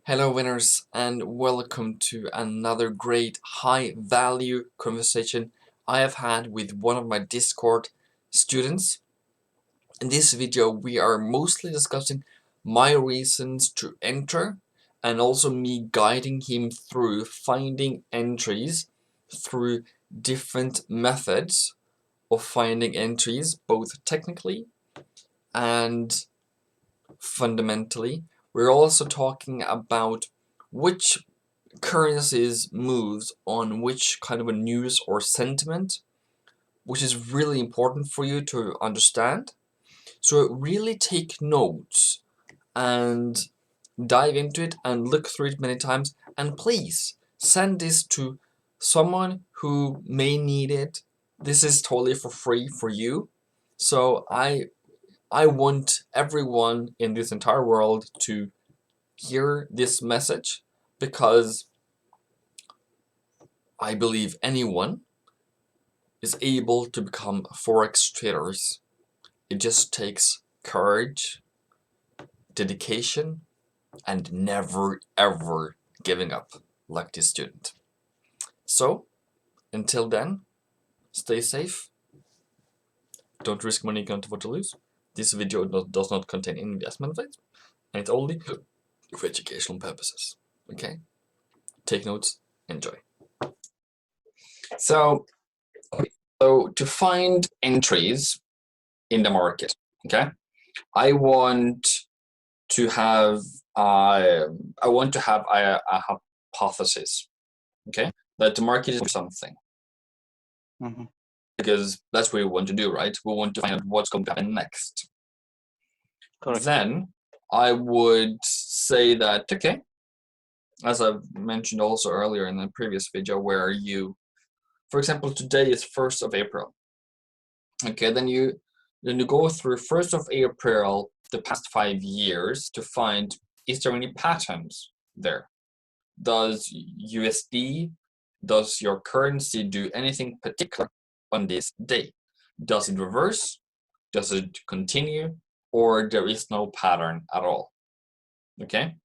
Hello winners, and welcome to another great high value conversation I have had with one of my Discord students. In this video we are mostly discussing my reasons to enter and also me guiding him through finding entries through different methods of finding entries, both technically and fundamentally. We're also talking about which currencies moves on which kind of a news or sentiment, which is really important for you to understand. So really take notes and dive into it and look through it many times, and please send this to someone who may need it. This is totally for free for you. So I want everyone in this entire world to hear this message, because I believe anyone is able to become Forex traders. It just takes courage, dedication, and never ever giving up like this student. So, until then, stay safe. Don't risk money you can't afford to lose. This video does not contain any investment advice, and it's only for educational purposes. Okay? Take notes, enjoy. So to find entries in the market, okay, I want to have a hypothesis, okay, that the market is something, because that's what we want to do, right? We want to find out what's going to happen next. Correct. Then I would say that, okay, as I've mentioned also earlier in the previous video, where you, for example, today is 1st of April. Okay, then you go through 1st of April, the past 5 years, to find, is there any patterns there? Does USD, does your currency do anything particular on this day? Does it reverse? Does it continue? Or there is no pattern at all? Okay,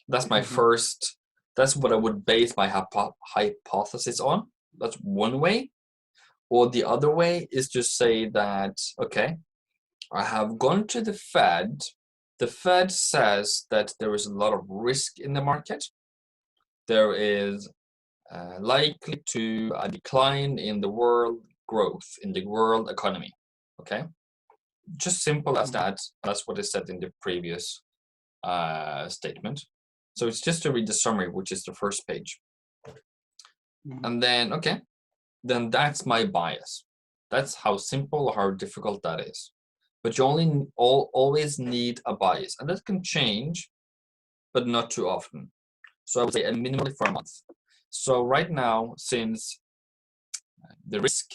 that's my first, that's what I would base my hypothesis on. That's one way. Or the other way is to say that, okay, I have gone to the Fed. The Fed says that there is a lot of risk in the market. There is likely to a decline in the world growth, in the world economy. Okay, just simple as that. That's what is said in the previous statement. So it's just to read the summary, which is the first page. And then, okay, then that's my bias. That's how simple or how difficult that is. But you always need a bias, and that can change, but not too often. So I would say a minimally for a month. So right now, since the risk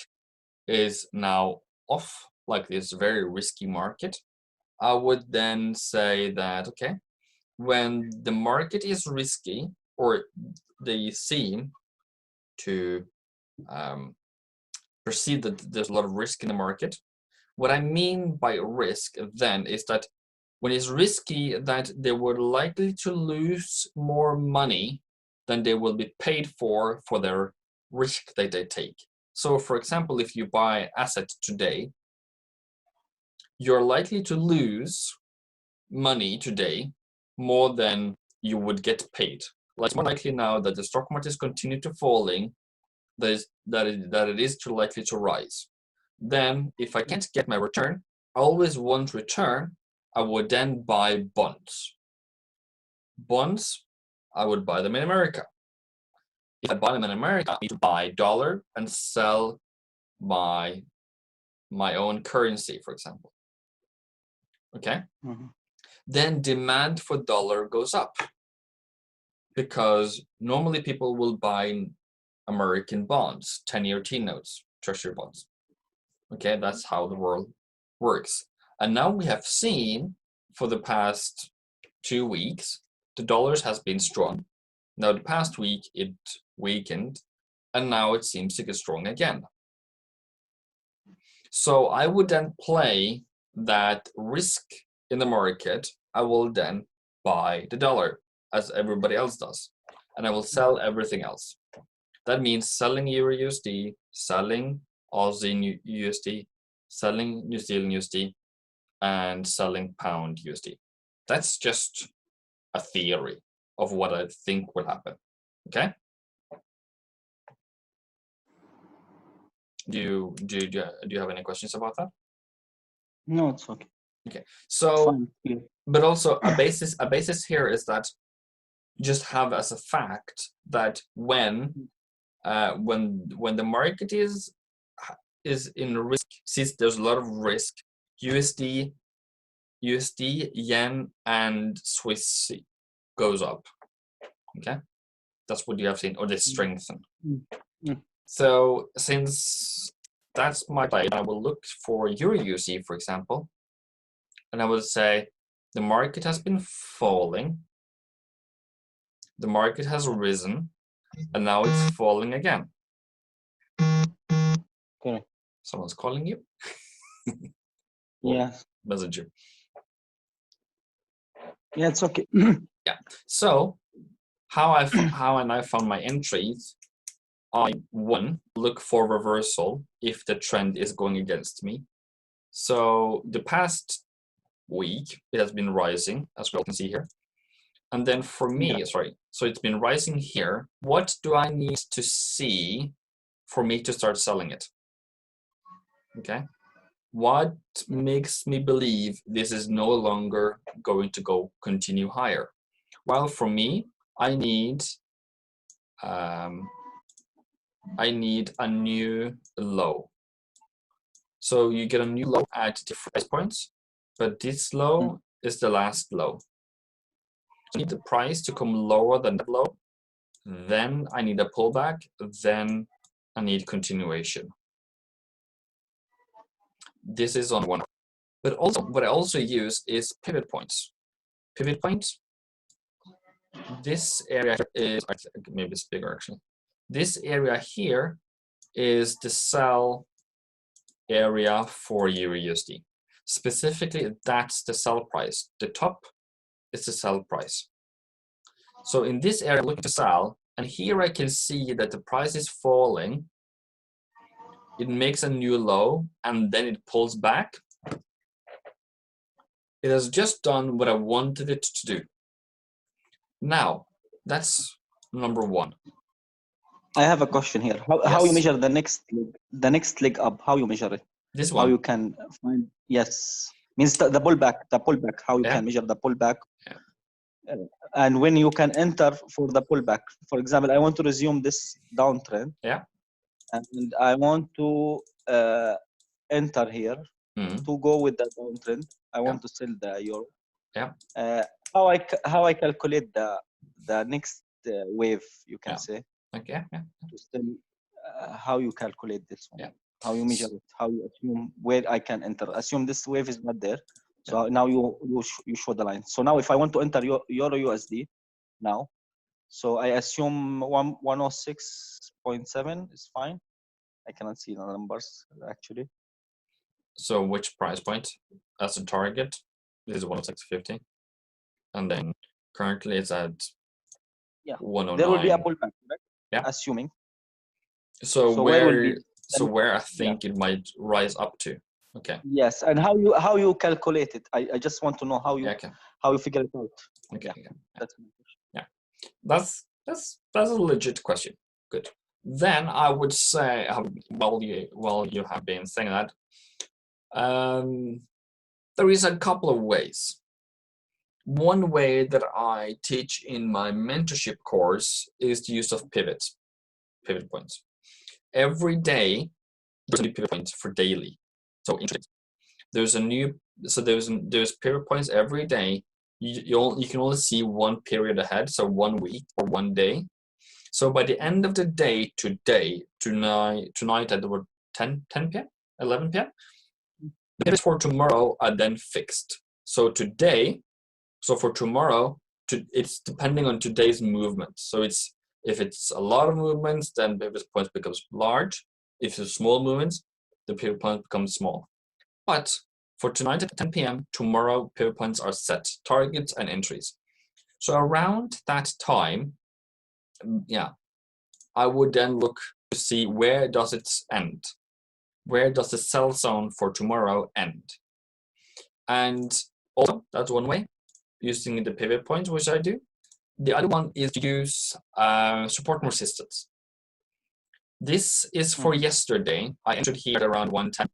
is now off, like this very risky market, I would then say that, okay, when the market is risky, or they seem to perceive that there's a lot of risk in the market. What I mean by risk then is that when it's risky, that they were likely to lose more money than they will be paid for their risk that they take. So for example, if you buy assets today, you're likely to lose money today more than you would get paid. Like, it's more likely now that the stock market is continue to falling that it is too likely to rise. Then if I can't get my return, I always want return, I would then buy bonds. Bonds, I would buy them in America. If I buy them in America, I need to buy dollar and sell my own currency, for example. Okay? Then demand for dollar goes up, because normally people will buy American bonds, 10-year T-notes, treasury bonds. Okay, that's how the world works. And now we have seen for the past 2 weeks, the dollars has been strong. Now the past week it weakened, and now it seems to get strong again. So I would then play that risk in the market. I will then buy the dollar. as everybody else does, and I will sell everything else. That means selling Euro USD, selling Aussie USD, selling New Zealand USD, and selling Pound USD. That's just a theory of what I think will happen. Okay. Do you have any questions about that? No, it's okay. Okay. So, but also a basis here is that just have as a fact that when the market is in risk, since there's a lot of risk, USD, yen, and Swiss goes up. Okay, that's what you have seen, or they strengthen. So since that's my play, I will look for Euro USD, for example, and I will say the market has been falling, the market has risen, and now it's falling again. Okay. Someone's calling you? Yes. Messenger. Yeah, it's okay. Yeah. So how I found my entries, I look for reversal if the trend is going against me. So the past week it has been rising, as we all can see here. And then for me, so it's been rising here. What do I need to see for me to start selling it? Okay. What makes me believe this is no longer going to continue higher? Well, for me, I need a new low. So you get a new low at different price points, but this low is the last low. I need the price to come lower than that low, then I need a pullback, then I need continuation. This is on one. But also, what I also use is pivot points. Pivot points, this area is, maybe it's bigger actually. This area here is the sell area for Euro USD. Specifically, that's the sell price. The top is the sell price. So in this area, look to sell, and here I can see that the price is falling. It makes a new low, and then it pulls back. It has just done what I wanted it to do. Now, that's number one. I have a question here. How you measure the next leg up? How you measure it? This one. How you can find? Yes, means the pullback. The pullback. How you can measure the pullback? Yeah. And when you can enter for the pullback. For example, I want to resume this downtrend. Yeah. And I want to enter here to go with the downtrend. I want to sell the euro. Yeah. How I calculate the next wave, you can say. Okay. Yeah. To still, how you calculate this one? Yeah. How you measure it? How you assume where I can enter? Assume this wave is not there. So now you show the line. So now if I want to enter Euro USD now, so I assume 106.7 is fine. I cannot see the numbers actually. So which price point as a target? This is 106.50, and then currently it's at 109. There will be a pullback, right? Yeah. Assuming. So where I think it might rise up to. Okay. Yes, and how you calculate it? I just want to know how you figure it out. Okay. Yeah. That's my question. Yeah. That's a legit question. Good. Then I would say, while you have been saying that, there is a couple of ways. One way that I teach in my mentorship course is the use of pivot points. Every day, there's a new pivot point for daily. So there's pivot points every day. You can only see one period ahead, so 1 week or 1 day. So by the end of the day today, tonight at the 10 p.m., 11 p.m., the pivots for tomorrow are then fixed. So for tomorrow, it's depending on today's movement. So if it's a lot of movements, then pivot points becomes large. If it's small movements, the pivot point becomes small. But for tonight at 10 p.m., tomorrow pivot points are set, targets and entries. So around that time, yeah, I would then look to see where does it end? Where does the sell zone for tomorrow end? And also, that's one way, using the pivot points, which I do. The other one is to use support and resistance. This is for yesterday. I entered here at around 110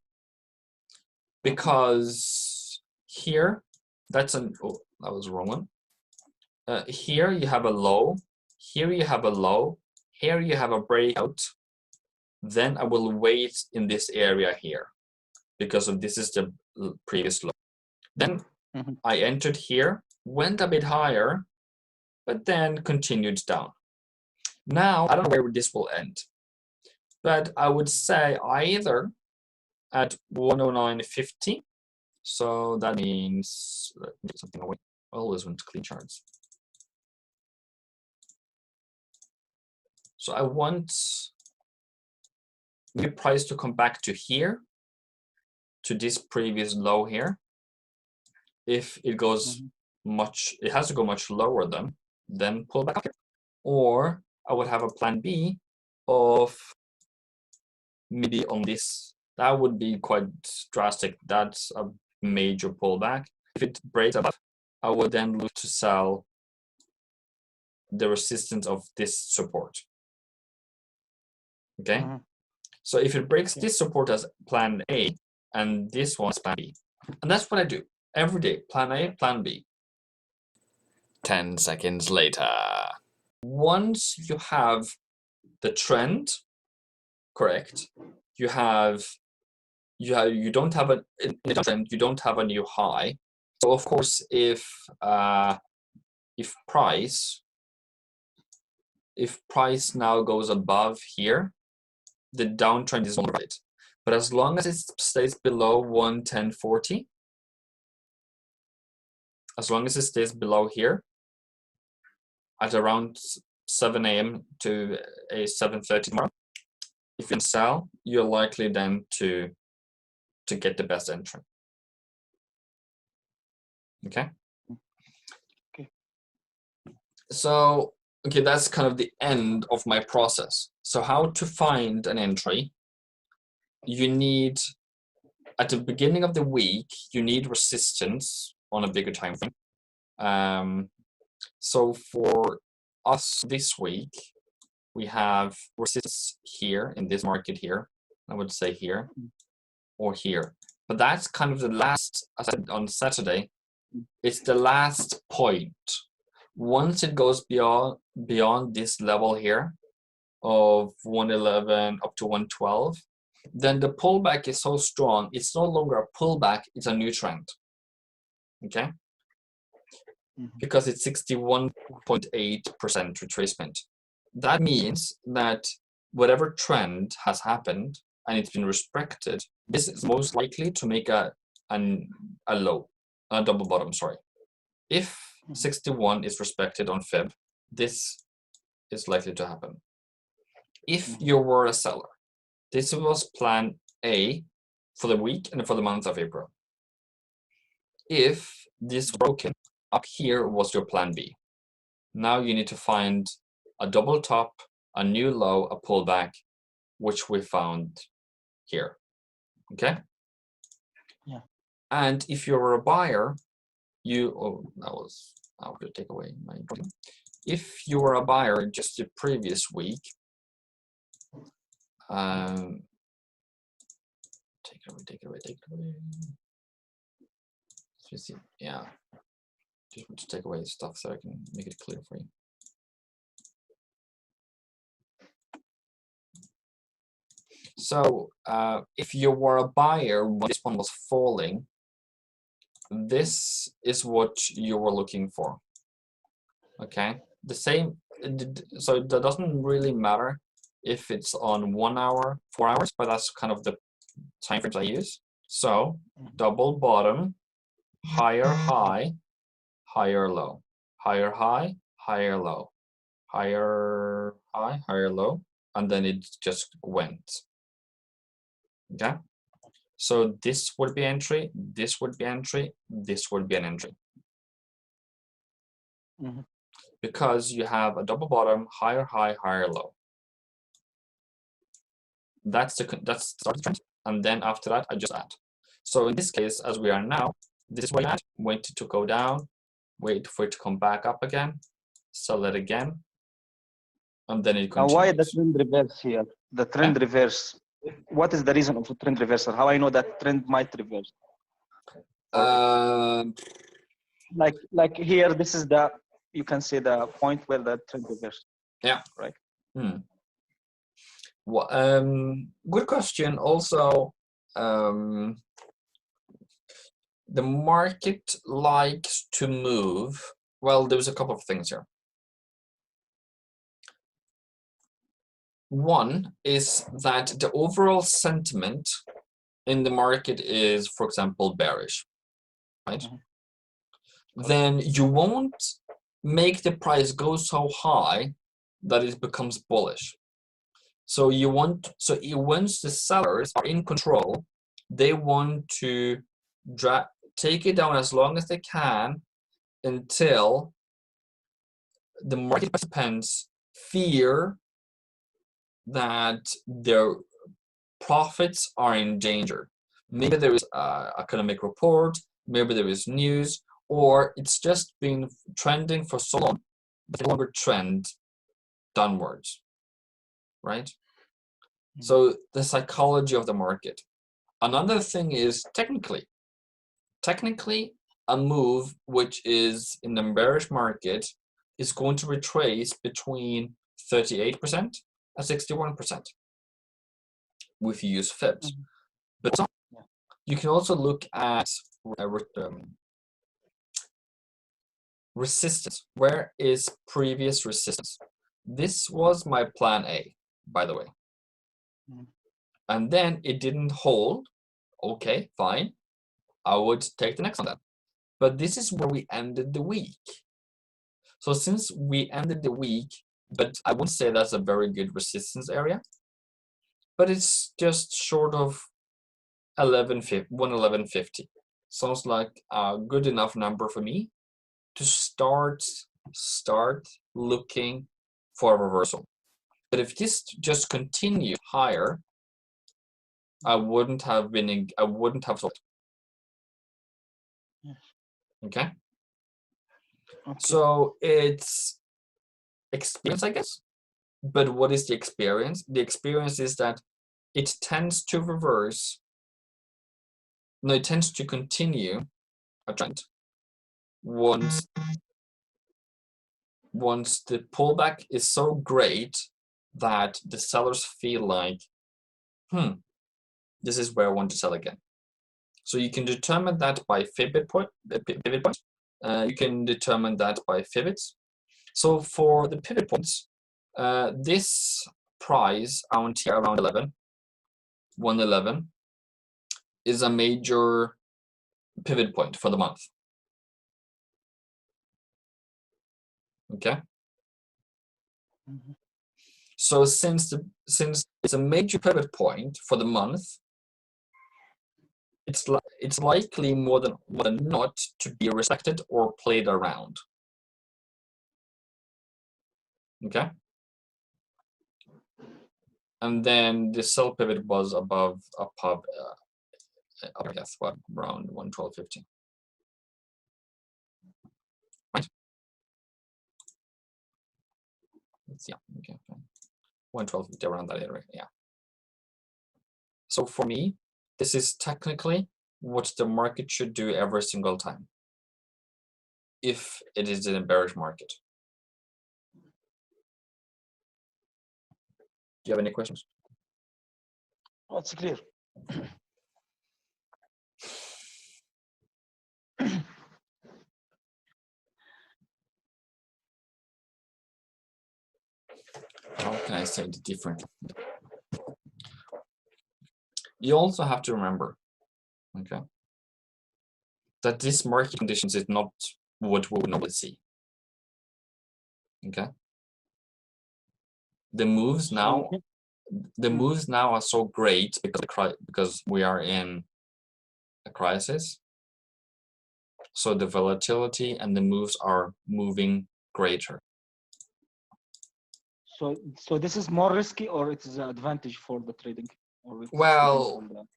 because here, that's an, oh, that was the wrong one. Here you have a low, here you have a low, here you have a breakout. Then I will wait in this area here because of this is the previous low. Then I entered here, went a bit higher, but then continued down. Now, I don't know where this will end, but I would say either at 109.50. So that means, let me get something away. I always want to clean charts. So I want the price to come back to here, to this previous low here. If it goes much, it has to go much lower then pull back up here. Or I would have a plan B of maybe on this. That would be quite drastic. That's a major pullback. If it breaks above, I would then look to sell the resistance of this support. Okay. So if it breaks this support as plan A and this one is plan B, and that's what I do every day, plan A, plan B. 10 seconds later. Once you have the trend correct, you don't have a trend, you don't have a new high. So of course, if price now goes above here, the downtrend is on the right. But as long as it stays below 110.40, as long as it stays below here at around 7 a.m. to 7:30 tomorrow, if you can sell, you're likely then to get the best entry. Okay. So, okay, that's kind of the end of my process. So how to find an entry? You need, at the beginning of the week, you need resistance on a bigger time frame. So for us this week, we have resistance here in this market here. I would say here or here. But that's kind of the last, as I said on Saturday, it's the last point. Once it goes beyond this level here of 111 up to 112, then the pullback is so strong, it's no longer a pullback, it's a new trend. Okay? Because it's 61.8% retracement. That means that whatever trend has happened and it's been respected, this is most likely to make a low, a double bottom, sorry. If 61 is respected on Fib, this is likely to happen. If you were a seller, this was plan A for the week and for the month of April. If this broken, up here was your plan B. Now you need to find a double top, a new low, a pullback, which we found here. Okay? Yeah. And if you're a buyer, I would take away my problem. If you were a buyer just the previous week, take it away. Let's see. Yeah. Just want to take away stuff so I can make it clear for you. So if you were a buyer when this one was falling, this is what you were looking for. Okay, the same. So that doesn't really matter if it's on 1 hour, 4 hours, but that's kind of the time frames I use. So double bottom, higher high, higher low, higher high, higher low, higher high, higher low, and then it just went. Okay, so this would be entry, this would be entry, this would be an entry. because you have a double bottom, higher high, higher low. That's the start trend, and then after that I just add. So in this case, as we are now, this is what I add. Wait to go down, wait for it to come back up again, sell it again, and then it continues. Now, why the trend reverse here? The trend reverse. What is the reason of the trend reversal? How I know that trend might reverse? Like here, this is the, you can say, the point where the trend reverse. Yeah. Right. Well, good question. Also, the market likes to move. Well, there's a couple of things here. One is that the overall sentiment in the market is, for example, bearish, right? Then you won't make the price go so high that it becomes bullish. So once the sellers are in control, they want to take it down as long as they can until the market participants fear that their profits are in danger. Maybe there is an economic report, maybe there is news, or it's just been trending for so long, but no longer trend downwards, right? So the psychology of the market. Another thing is technically a move which is in the bearish market is going to retrace between 38% and 61% if you use fibs. But you can also look at resistance. Where is previous resistance? This was my plan A, by the way. And then it didn't hold. Okay, fine. I would take the next one then. But this is where we ended the week. So since we ended the week, but I wouldn't say that's a very good resistance area, but it's just short of 111.50. Sounds like a good enough number for me to start looking for a reversal. But if this just continued higher, I wouldn't have sold. Okay? So it's experience, I guess. But what is the experience? The experience is that it tends to reverse. No, it tends to continue a trend once the pullback is so great that the sellers feel like, this is where I want to sell again. So you can determine that by pivot point. You can determine that by pivots. So for the pivot points, this price around 111 is a major pivot point for the month. Okay. So since it's a major pivot point for the month, it's likely more than not to be respected or played around. Okay. And then the sell pivot was above I guess what, around 112.50. Right. Yeah. Okay. 112.50 around that area. Yeah. So for me, this is technically what the market should do every single time, if it is in a bearish market. Do you have any questions? Oh, it's clear. How can I say it differently? You also have to remember, okay, that this market conditions is not what we would normally see. Okay. The moves now are so great because we are in a crisis. So the volatility and the moves are moving greater. So this is more risky, or it is an advantage for the trading, or it Well, depends on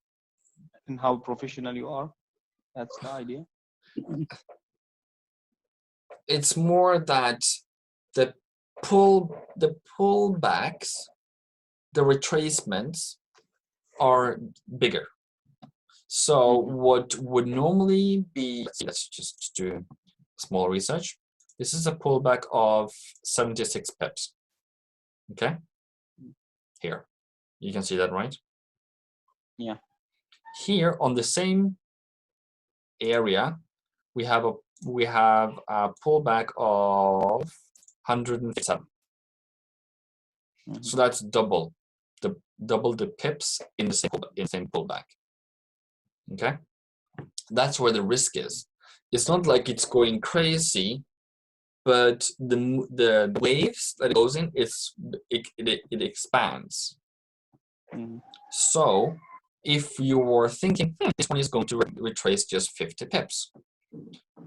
and how professional you are. That's the idea. it's more that the pullbacks, the retracements are bigger. So what would normally be, let's just do small research. This is a pullback of 76 pips. Okay, here you can see that, right? Yeah. Here on the same area, we have a pullback of 107. So that's double the pips in the same pullback. Okay, that's where the risk is. It's not like it's going crazy, but the waves that it goes in, it expands. So if you were thinking this one is going to retrace just 50 pips,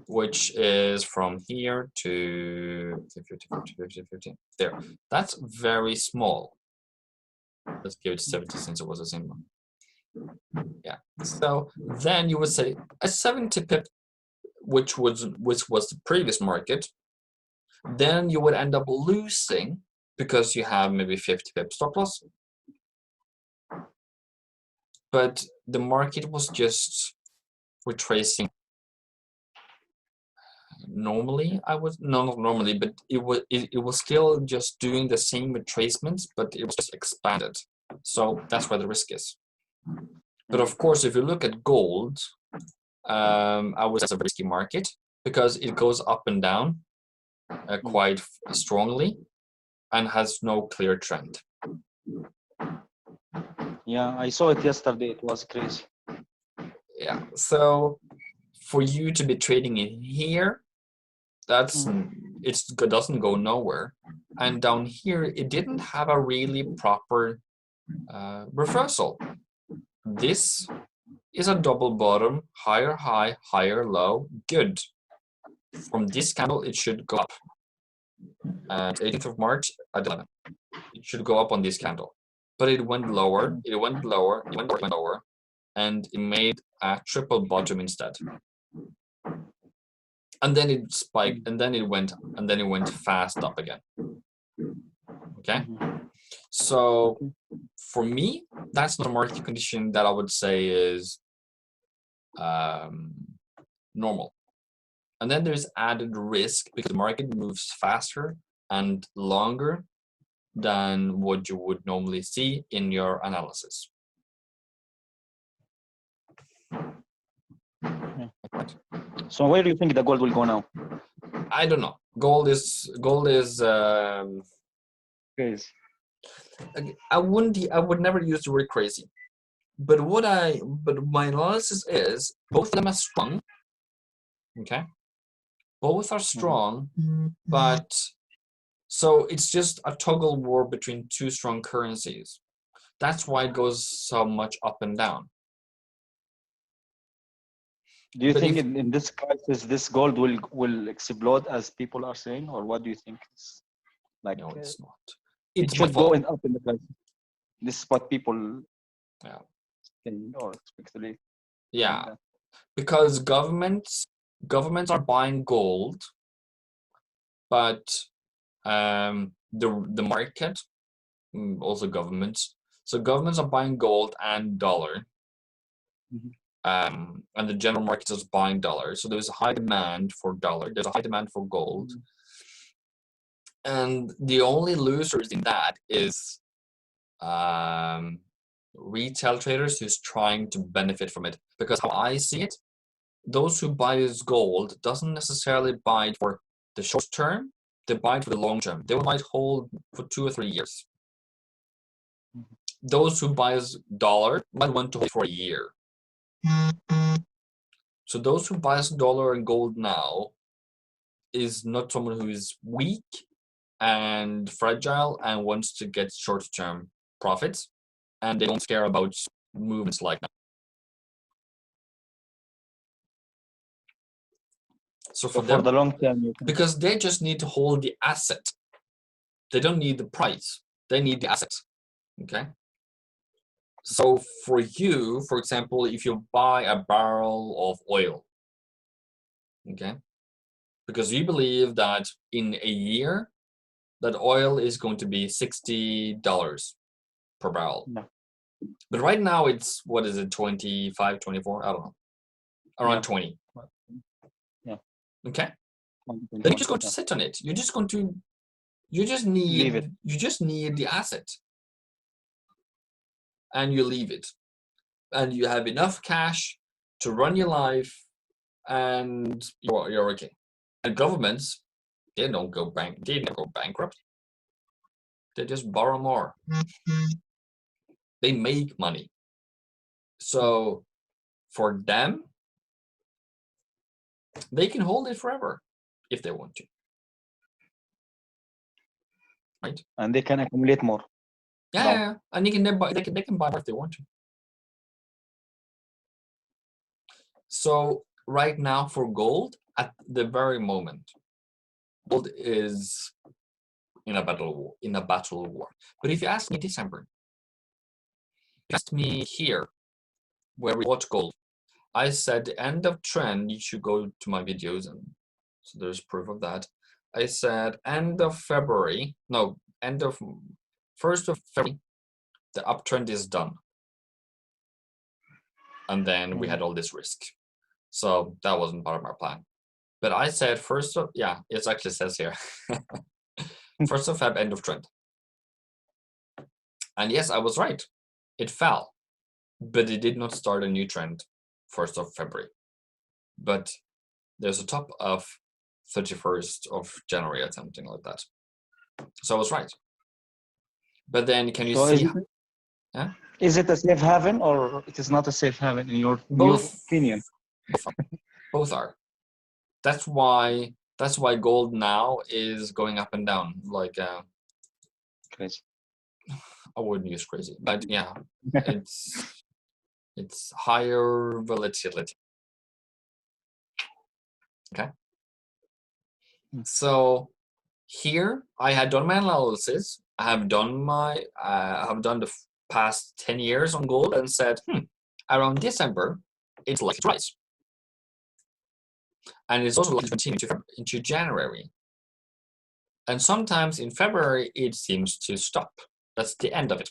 which is from here to 50 there, that's very small. Let's give it 70 since it was a symbol. Yeah, so then you would say a 70 pip, which was the previous market, then you would end up losing because you have maybe 50 pip stop loss. But the market was just retracing normally. Not normally, but it was still just doing the same retracements, but it was just expanded. So that's where the risk is. But of course, if you look at gold, I would say it's a risky market because it goes up and down quite strongly and has no clear trend. Yeah, I saw it yesterday. It was crazy. Yeah, so for you to be trading in here, that's it doesn't go nowhere. And down here, it didn't have a really proper reversal. This is a double bottom, higher high, higher low, good. From this candle, it should go up. And 18th of March at 11, it should go up on this candle. But it went lower, it went lower, it went lower, and it made a triple bottom instead. And then it spiked, and then it went fast up again. Okay, so for me, that's not a market condition that I would say is normal. And then there's added risk because the market moves faster and longer than what you would normally see in your analysis. So where do you think the gold will go now? I don't know. Gold is Crazy. I would never use the word crazy. But my analysis is both of them are strong. Okay? Both are strong, but so it's just a toggle war between two strong currencies. That's why it goes so much up and down. Do you think in this crisis, this gold will explode as people are saying, or what do you think? Like, no, it's not. It should go up in the crisis. This is what people can or speculate. Yeah, because governments are buying gold, but the market, also governments. So governments are buying gold and dollar. And the general market is buying dollar. So there's a high demand for dollar. There's a high demand for gold. And the only losers in that is retail traders who's trying to benefit from it. Because how I see it, those who buy this gold doesn't necessarily buy it for the short term. They buy it for the long term. They might hold for 2 or 3 years. Those who buy dollar might want to hold for a year. So those who buy dollar and gold now is not someone who is weak and fragile and wants to get short-term profits, and they don't care about movements like that. So So for for them, the long term, you can. because they just need to hold the asset. They don't need the price. They need the asset. Okay. So for you, for example, if you buy a barrel of oil, okay, because you believe that in a year that oil is going to be $60 per barrel. Yeah. But right now it's, what is it, 25, 24? I don't know. Around Yeah. 20. Yeah. Okay. Then you're 20, just going to yeah. sit on it. You're just going to, Leave it. you just need the asset. And you leave it. And you have enough cash to run your life, and you're okay. And governments, they don't go bankrupt. They just borrow more. They make money. So for them, they can hold it forever if they want to. Right? And they can accumulate more. Yeah. And they can buy if they want to. So right now for gold, at the very moment, gold is in a battle war. But if you ask me December, if you ask me here where we bought gold, I said the end of trend. You should go to my videos, and so there's proof of that. I said end of February, no, end of 1st of February, the uptrend is done. And then we had all this risk. So that wasn't part of my plan. But I said first of, yeah, it actually says here. 1st of Feb, end of trend. And yes, I was right. It fell, but it did not start a new trend 1st of February. But there's a top of 31st of January or something like that. So I was right. But then can you see? Yeah? Is it a safe haven or it is not a safe haven in your opinion? Both are. That's why gold now is going up and down. Like Crazy. I wouldn't use crazy, but yeah, it's higher volatility. Okay. So here I had done my analysis. I have done the past 10 years on gold and said, around December, it's likely to rise. And it's also likely to continue into January. And sometimes in February, it seems to stop. That's the end of it.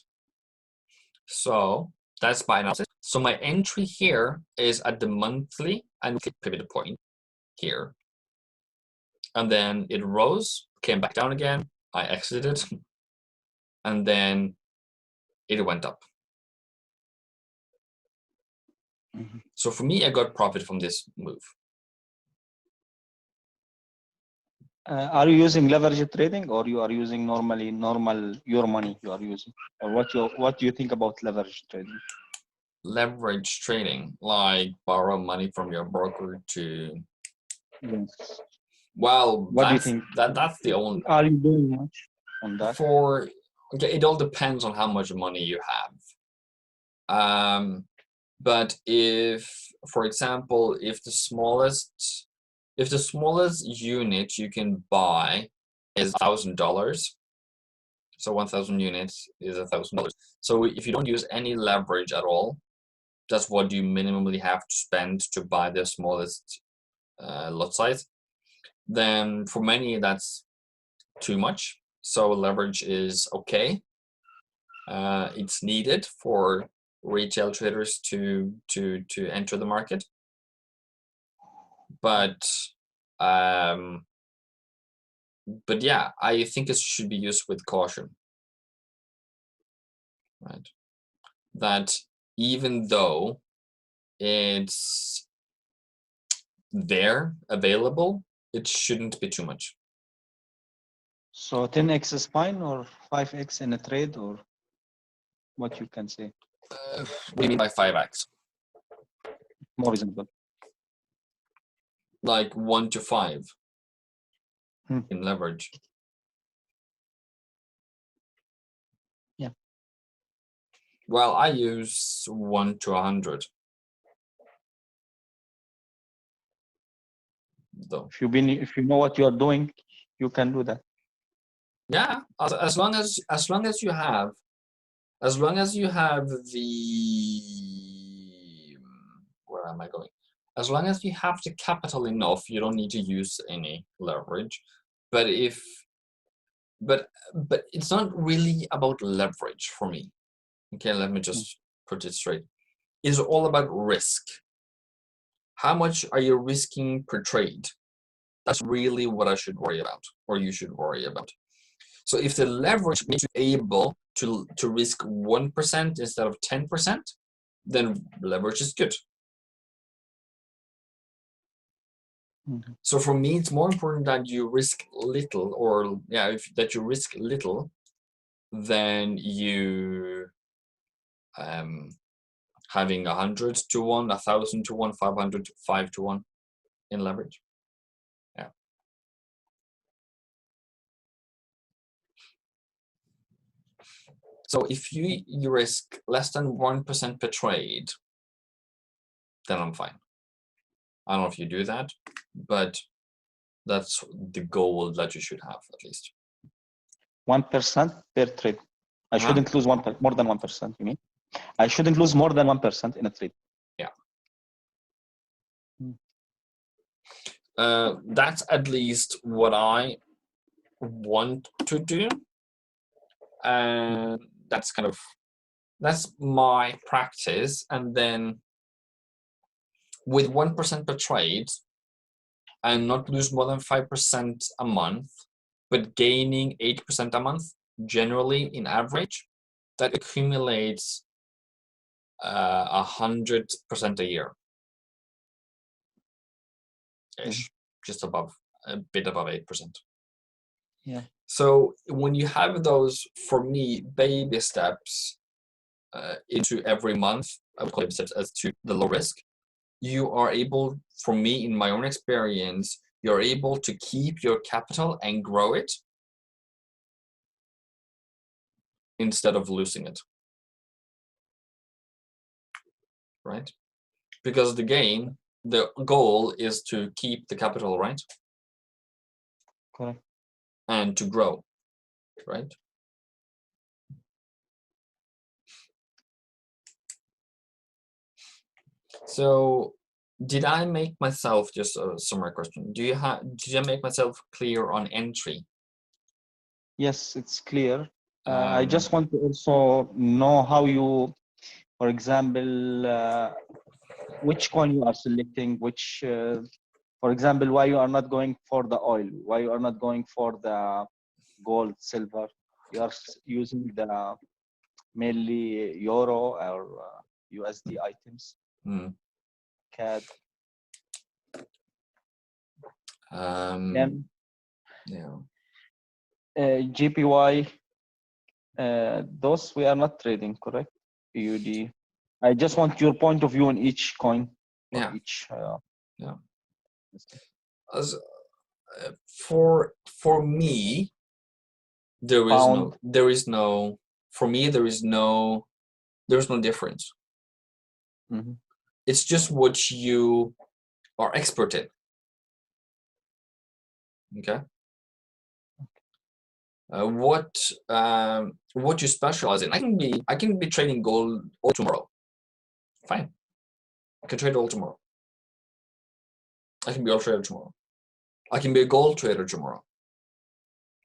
So that's my analysis. So my entry here is at the monthly and pivot point here. And then it rose, came back down again. I exited. And then it went up. So for me, I got profit from this move. Are you using leverage trading or you are using normal your money you are using? Or what do you think about leverage trading? Leverage trading, like borrow money from your broker to. Yes. Well, what do you think? That's the only. Are you doing much on that? Okay, it all depends on how much money you have. But if, for example, if the smallest unit you can buy is $1,000, so 1,000 units is $1,000. So if you don't use any leverage at all, that's what you minimally have to spend to buy the smallest lot size. Then for many that's too much. So leverage is okay. It's needed for retail traders to enter the market, but yeah, I think it should be used with caution, right? That even though it's there available, it shouldn't be too much. So 10x is fine, or 5x in a trade, or what you can say? What do you mean by 5x? More reasonable. Like 1 to 5 in leverage. Yeah. Well, I use 1 to 100. though. If you know what you are doing, you can do that. Yeah, as long as you have the, where am I going? As long as you have the capital enough, you don't need to use any leverage. But but it's not really about leverage for me. Okay, let me just put it straight. It's all about risk. How much are you risking per trade? That's really what I should worry about, or you should worry about. So if the leverage makes you able to risk 1% instead of 10%, then leverage is good. So for me, it's more important that you risk little, or that you risk little than you having 100 to 1, 1,000 to 1, 500 to 5 to 1 in leverage. Yeah. So if you risk less than 1% per trade, then I'm fine. I don't know if you do that, but that's the goal that you should have at least. 1% per trade. I shouldn't lose more than 1%. You mean? I shouldn't lose more than 1% in a trade. Yeah. That's at least what I want to do, and that's my practice. And then with 1% per trade, and not lose more than 5% a month, but gaining 8% a month, generally in average, that accumulates 100% a year. Ish, just above, a bit above 8%. Yeah. So when you have those, for me, baby steps into every month, I would call it steps as to the low risk, you are able, for me, in my own experience, you're able to keep your capital and grow it instead of losing it. Right? Because the goal is to keep the capital, right? Correct. And to grow, right? So did I make myself, just a summary question, did I make myself clear on entry? Yes, it's clear. I just want to also know how you, for example, which coin you are selecting, which, for example, why you are not going for the oil, why you are not going for the gold, silver. You are using the mainly euro or USD items. CAD. Yeah. JPY. Those we are not trading, correct? PUD. I just want your point of view on each coin. Yeah. Each. Yeah. As for me, there is no difference. It's just what you are expert in. Okay. What you specialize in. I can be trading gold all tomorrow. Fine. I can trade all tomorrow. I can be a trader tomorrow. I can be a gold trader tomorrow.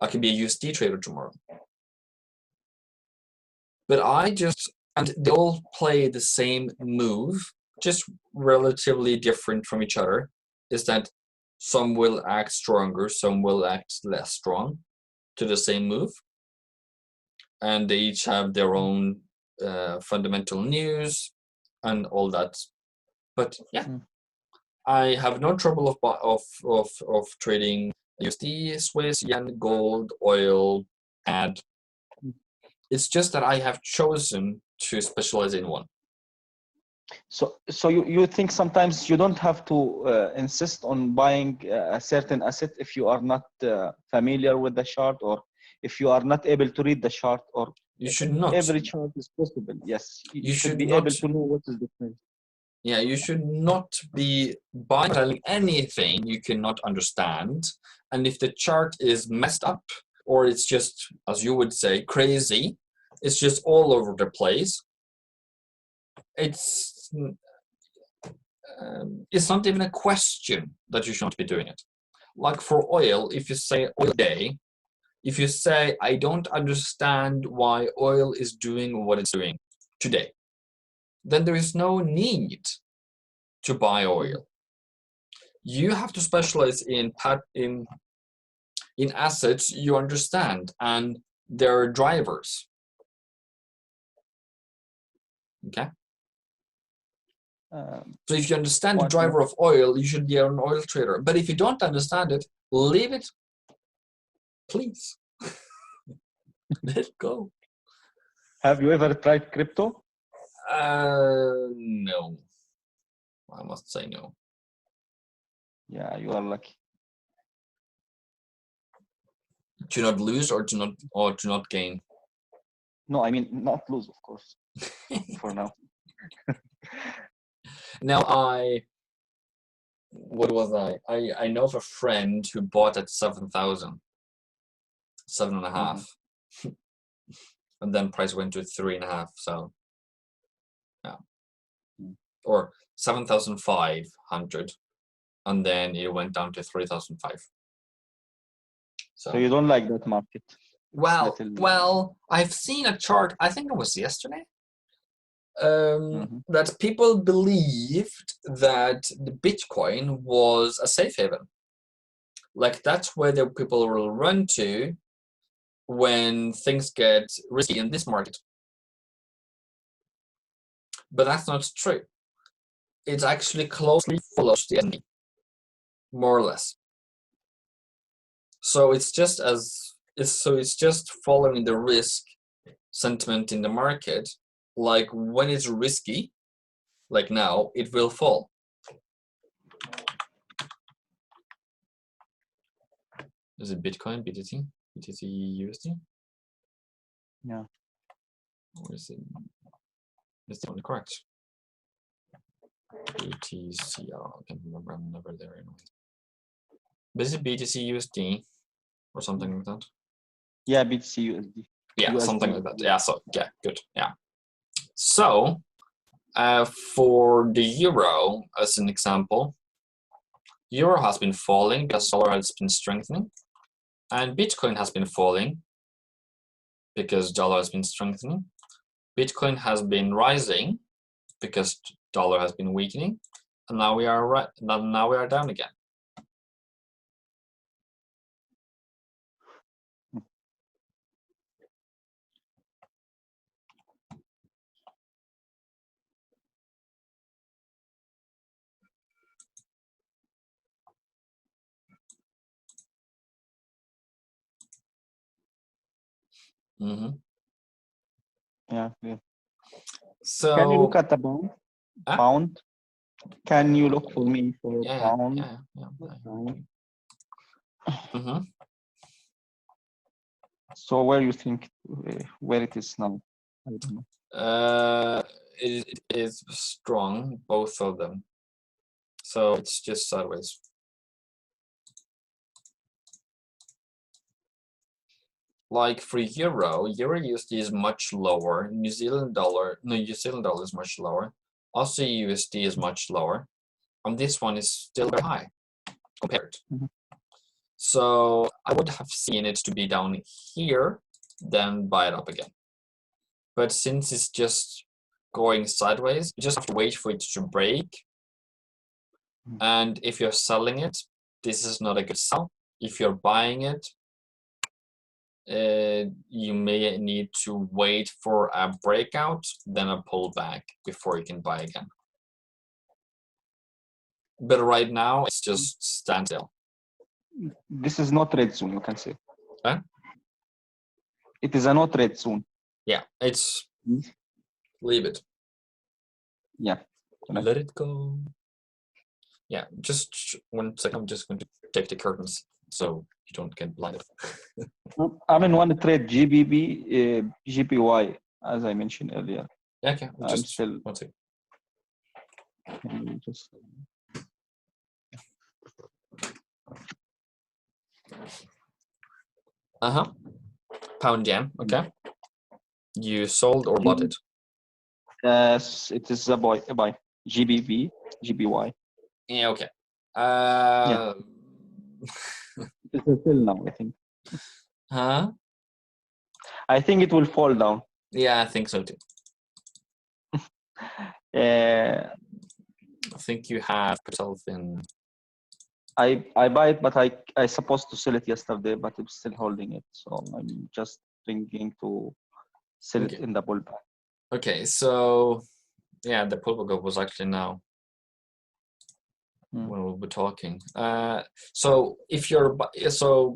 I can be a USD trader tomorrow. But and they all play the same move, just relatively different from each other, is that some will act stronger, some will act less strong to the same move. And they each have their own fundamental news and all that. But yeah, I have no trouble of trading USD, Swiss, yen, gold, oil, CAD. It's just that I have chosen to specialize in one. So you think sometimes you don't have to insist on buying a certain asset if you are not familiar with the chart, or if you are not able to read the chart, or you should not. Every chart is possible. Yes, you should be not, able to know what is the trend. Yeah, you should not be buying selling anything you cannot understand. And if the chart is messed up, or it's just, as you would say, crazy, it's just all over the place, it's not even a question that you shouldn't be doing it. Like for oil, if you say oil day, if you say, I don't understand why oil is doing what it's doing today, then there is no need to buy oil. You have to specialize in assets you understand and their drivers. Okay. So if you understand the driver of oil, you should be an oil trader. But if you don't understand it, leave it, please. Let it go. Have you ever tried crypto? No. I must say no. Yeah, you are lucky. To not lose or to not gain? No, I mean not lose, of course. For now. Now what was I know of a friend who bought at 7,000, 7.5, and then price went to 3.5. So yeah, or 7,500, and then it went down to 3,005. So you don't like that market? Well, I've seen a chart. I think it was yesterday. That people believed that the Bitcoin was a safe haven. Like that's where the people will run to when things get risky in this market. But that's not true. It actually closely follows the S&P, more or less. So it's just following the risk sentiment in the market. Like when it's risky, like now, it will fall. Is it Bitcoin, BTC, USD? Yeah. Or is it? It's the only correct. BTC. I can't remember. I'm never there anyway. But is it BTC USD or something like that? Yeah, BTC USD. Yeah, USD. something like that. Yeah. So yeah, good. Yeah. So for the euro, as an example, euro has been falling because dollar has been strengthening, and Bitcoin has been falling because dollar has been strengthening. Bitcoin has been rising because dollar has been weakening, and now we are down again. Yeah, yeah. So can you look at the pound? Pound? Can you look for me for pound? So where you think where it is now? I don't know. It is strong, both of them. So it's just sideways. Like for euro USD is much lower. New Zealand dollar is much lower. Aussie USD is much lower. And this one is still very high compared. So I would have seen it to be down here, then buy it up again. But since it's just going sideways, you just have to wait for it to break. And if you're selling it, this is not a good sell. If you're buying it, you may need to wait for a breakout, then a pullback before you can buy again. But right now, it's just standstill. This is not red zone, you can say. Huh? It is a not red zone. Yeah, it's leave it. Yeah. Let it go. Yeah, just 1 second. I'm just going to take the curtains so you don't get blinded. I'm in one trade GBP, JPY, as I mentioned earlier. Yeah, okay. Just still... 1 second. Can you just Pound yen. Okay. You sold or bought it? yes, it is a buy. GBP, GBY. Yeah. Okay. Yeah. It's a sell now, I think. Huh? I think it will fall down. Yeah, I think so too. Uh, I think you have put yourself in. I buy it, but I supposed to sell it yesterday, but I'm still holding it. So I'm just thinking to sell it Okay. in the pullback. Okay. So yeah, the pullback was actually now when we were talking. So if you're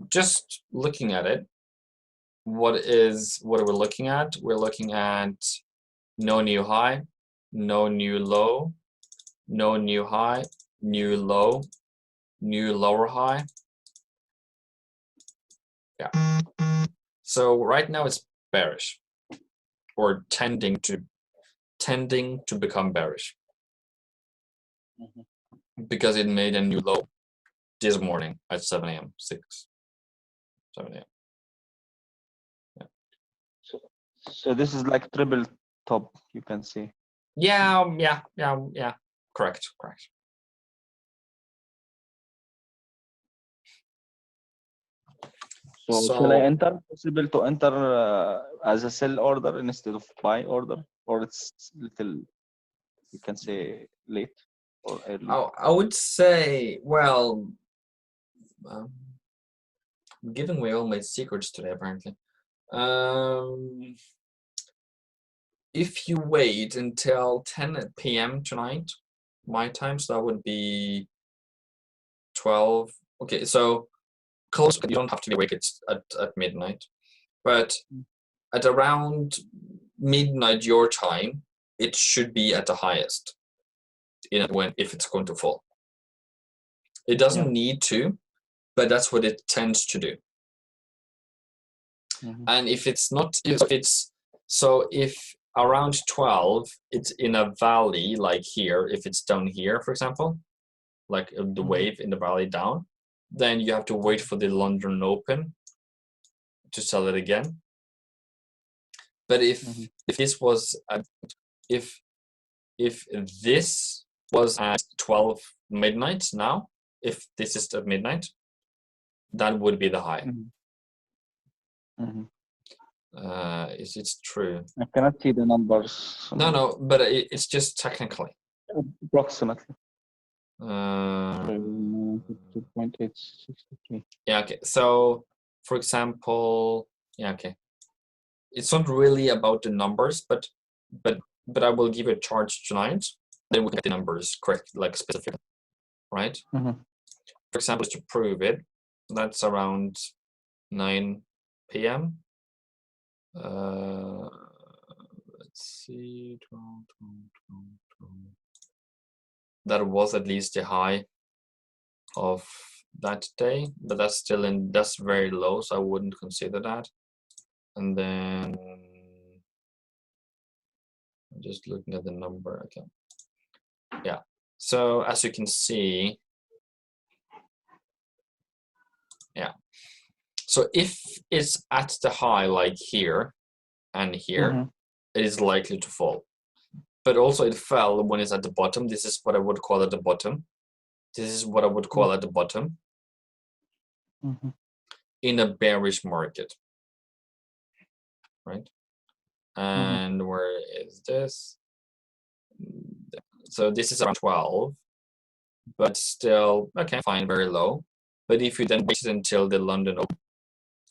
just looking at it, what are we looking at? We're looking at no new high, no new low, no new high, new low, new lower high. Yeah. So right now it's bearish, or tending to become bearish, because it made a new low this morning at 7 a.m. 7 a.m. Yeah. So this is like triple top, you can see. Yeah. Correct. So shall I enter? Possible to enter as a sell order instead of buy order, or it's little, you can say, late or early? I would say, well, I'm giving away all my secrets today, apparently. If you wait until 10 p.m. tonight, my time, so that would be 12. Okay, so close. You don't have to be awake at midnight, but at around midnight your time, it should be at the highest. If it's going to fall, it doesn't need to, but that's what it tends to do. And if it's not, if around 12 it's in a valley, like here, if it's down here, for example, like the wave in the valley down, then you have to wait for the London Open to sell it again. But if this was if this was at 12 midnight now, if this is at midnight, that would be the high. It's true. I cannot see the numbers. No, but it's just technically. Approximately. 2.863. Yeah, okay. So, for example, yeah, okay. It's not really about the numbers, but I will give you a chart tonight. Then we get the numbers correct, like specific, right? For example, to prove it, that's around 9 p.m. Let's see, 12. That was at least the high of that day, but that's very low, so I wouldn't consider that. And then I'm just looking at the number. Okay, yeah. So as you can see, yeah. So if it's at the high, like here and here, it is likely to fall. But also it fell when it's at the bottom. This is what I would call at the bottom. This is what I would call at the bottom in a bearish market, right? And where is this? So this is around 12, but still, okay, fine, very low. But if you then wait until the London Open,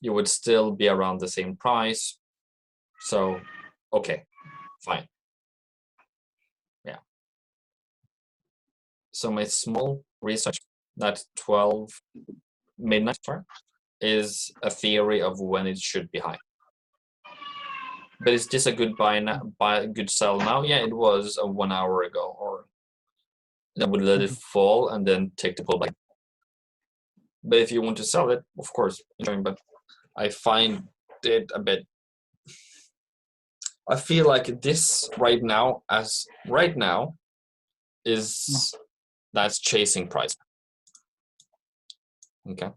you would still be around the same price. So, okay, fine. Yeah. So my small research, that 12 midnight chart is a theory of when it should be high. But is this a good good sell now? Yeah, it was 1 hour ago, or I would let it fall and then take the pullback. But if you want to sell it, of course, but I find it a bit. I feel like this right now, is that's chasing price. Okay.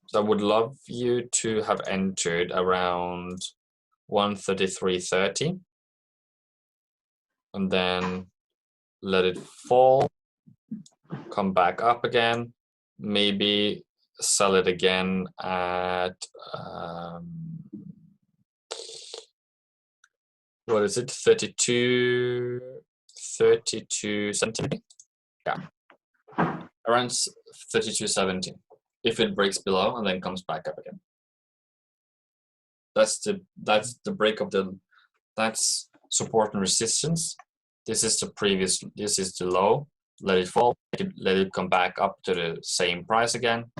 So I would love you to have entered around 133.30 and then let it fall, come back up again, maybe sell it again at what is it, 32.70? Yeah, around 32.70 if it breaks below and then comes back up again. That's the break of that's support and resistance. This is the low. Let it fall, let it come back up to the same price again.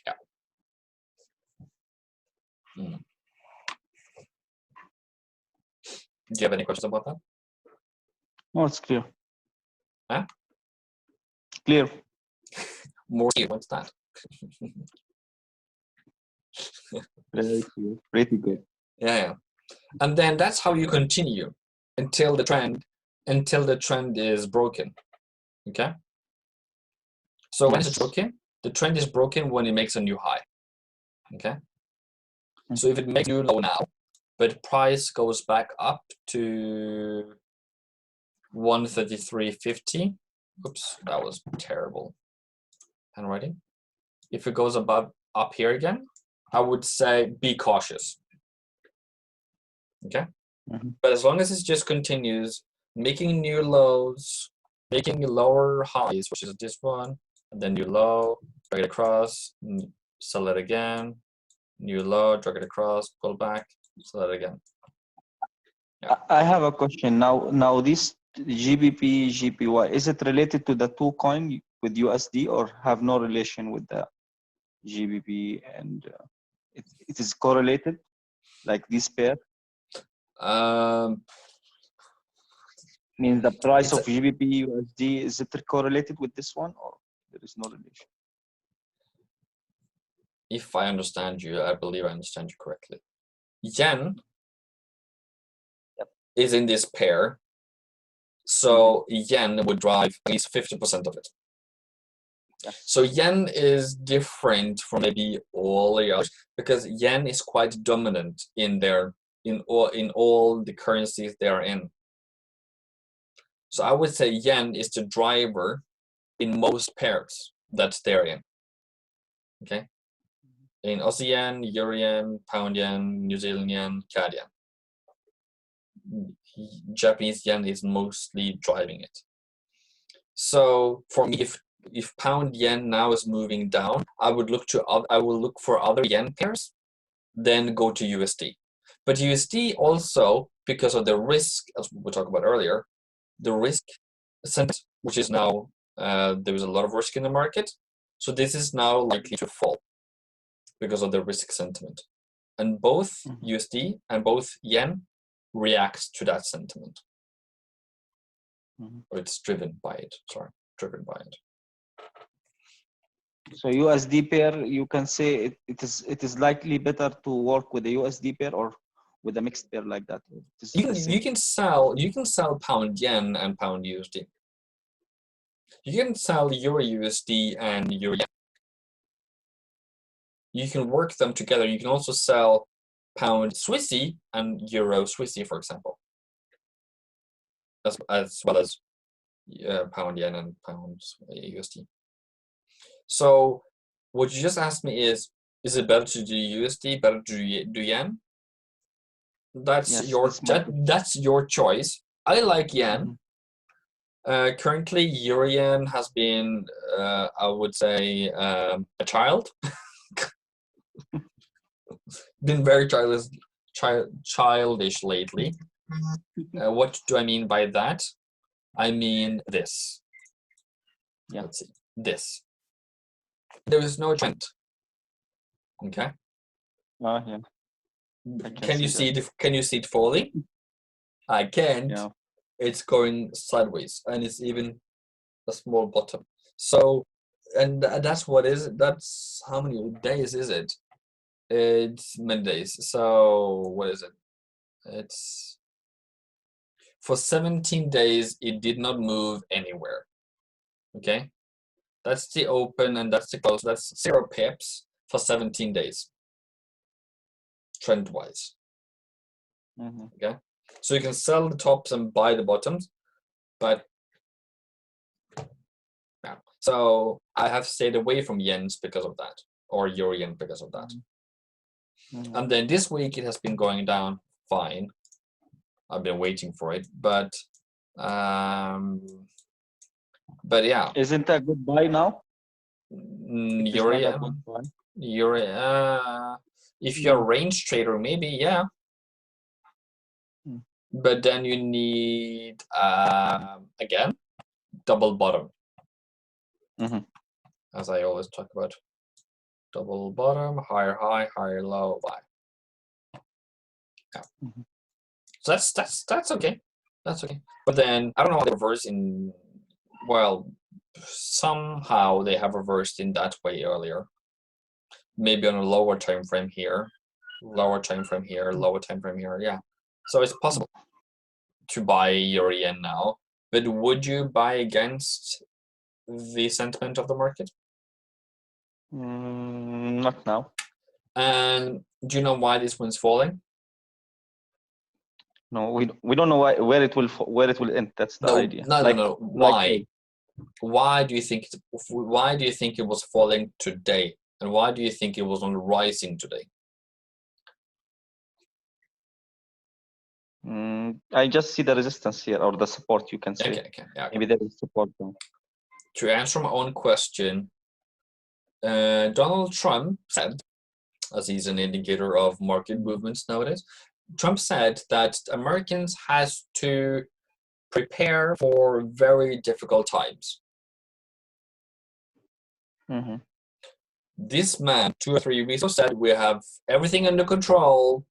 Yeah. Do you have any questions about that? No, it's clear. Huh? Clear. More clear, what's that? Very clear. Pretty good. Yeah. And then that's how you continue until the trend is broken. Okay. So when it's broken, the trend is broken when it makes a new high. Okay. So if it makes a new low now, but price goes back up to 133.50. Oops, that was terrible handwriting. If it goes up here again, I would say be cautious. Okay. But as long as it just continues making new lows, making lower highs, which is this one, and then new low, drag it across, sell it again, new low, drag it across, pull back, sell it again. Yeah. I have a question now. This GBP, JPY, is it related to the two coin with USD or have no relation with the GBP and it is correlated like this pair? Means the price of GBP USD, is it correlated with this one or there is no relation? If I understand you, I believe I understand you correctly. Yen is in this pair, so yen would drive at least 50% of it. So yen is different from maybe all the others because yen is quite dominant in all the currencies they are in. So I would say yen is the driver in most pairs that they're in. Okay, in Aussie yen, Euro yen, Pound yen, New Zealand yen, CAD yen. Japanese yen is mostly driving it. So for me, if pound yen now is moving down, I will look for other yen pairs, then go to USD. But USD also, because of the risk, as we talked about earlier, the risk sentiment, which is now there is a lot of risk in the market, so this is now likely to fall because of the risk sentiment, and both USD and both yen reacts to that sentiment. Or it's driven by it. Driven by it. So USD pair, you can say it is likely better to work with the USD pair or with a mixed pair like that. You can sell pound yen and pound USD. You can sell Euro USD and Euro yen. You can work them together. You can also sell pound Swissy and Euro Swissy, for example, as well as pound yen and pound USD. So what you just asked me is it better to do USD, better to do yen? That's your choice. I like yen. Currently, Euro yen has been, I would say, a child. Been very childish lately. What do I mean by that? I mean this. Let's see. This. There is no trend. Okay. Can you see it falling? I can't. Yeah. It's going sideways, and it's even a small bottom. So, and that's what is it? That's how many days is it? It's many days. So what is it? It's For 17 days, it did not move anywhere. Okay, that's the open and that's the close. That's 0 pips for 17 days, trend-wise. Okay, so you can sell the tops and buy the bottoms, but yeah. So I have stayed away from yens because of that, or euro yen because of that. And then this week it has been going down fine. I've been waiting for it, but yeah. Isn't that a good buy now? Euro yen, if you're a range trader, maybe, yeah. But then you need again double bottom, as I always talk about. Double bottom, higher high, higher low, buy. Yeah. So that's okay. That's okay. But then I don't know how they reverse in. Well, somehow they have reversed in that way earlier. Maybe on a lower time frame here, lower time frame here, lower time frame here. Yeah. So it's possible to buy euro yen now. But would you buy against the sentiment of the market? Not now. And do you know why this one's falling? No, we don't know where it will end. That's the idea. No. Why? Why do you think it was falling today? And why do you think it was on rising today? I just see the resistance here, or the support, you can say. Okay. Maybe there is support now. To answer my own question, Donald Trump said, as he's an indicator of market movements nowadays, Trump said that Americans has to prepare for very difficult times. This man 2 or 3 weeks ago said we have everything under control.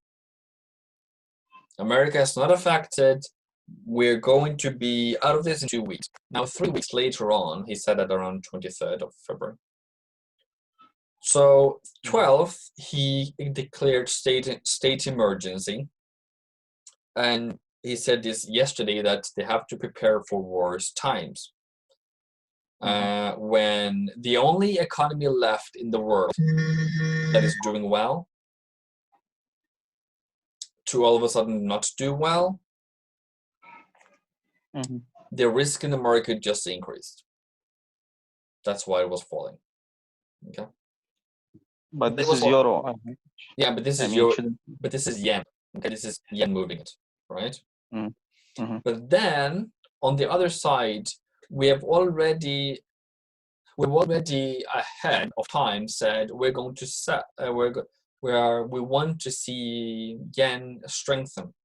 America is not affected. We're going to be out of this in 2 weeks. Now 3 weeks later on, he said that around 23rd of February. So 12th, he declared state emergency. And he said this yesterday, that they have to prepare for worse times. When the only economy left in the world that is doing well to all of a sudden not do well, the risk in the market just increased. That's why it was falling. Okay. But this is euro. Yeah, but this is euro. But this is yen. Okay, this is yen moving it, right? But then on the other side, we're already ahead of time said we're going to set we want to see yen strengthen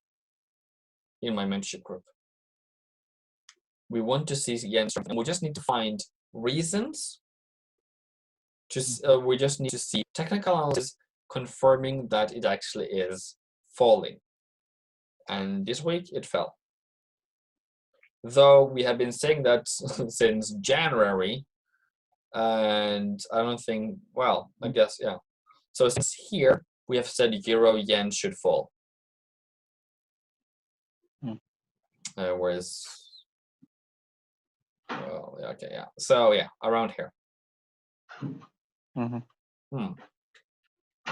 in my mentorship group. We want to see yen strengthen, and we just need to find reasons. We just need to see technical analysis confirming that it actually is falling. And this week it fell. Though we have been saying that since January, and I don't think, well, I guess, yeah. So since here, we have said euro yen should fall. Whereas, well, okay, yeah. So yeah, around here.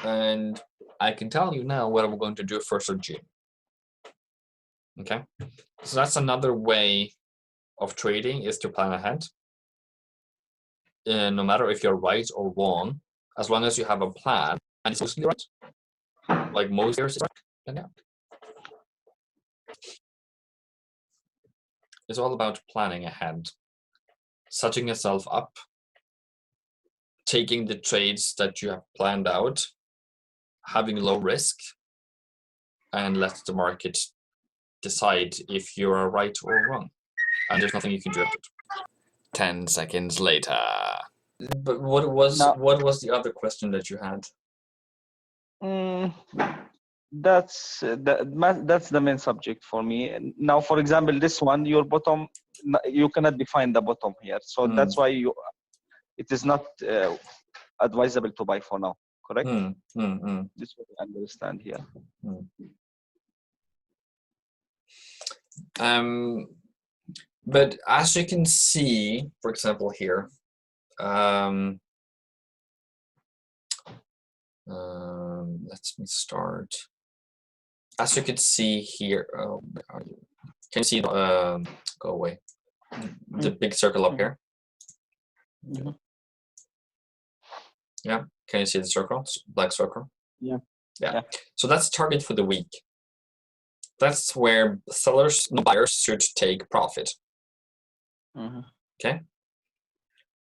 And I can tell you now what I'm going to do 1st of June. Okay, so that's another way of trading, is to plan ahead. No matter if you're right or wrong, as long as you have a plan and it's mostly right, like most years, then yeah. It's all about planning ahead, setting yourself up, taking the trades that you have planned out, having low risk, and let the market decide if you're right or wrong. And there's nothing you can do about it. 10 seconds later. But what was the other question that you had? That's the main subject for me. Now, for example, this one, your bottom, you cannot define the bottom here. So that's why it is not advisable to buy for now, correct? This is what I understand here. But as you can see, for example, here, let me start. As you can see here, where are you? Can you see the, go away, the big circle up here? Yeah, can you see the circle, black circle? Yeah. So that's target for the week. That's where sellers and buyers should take profit. Okay.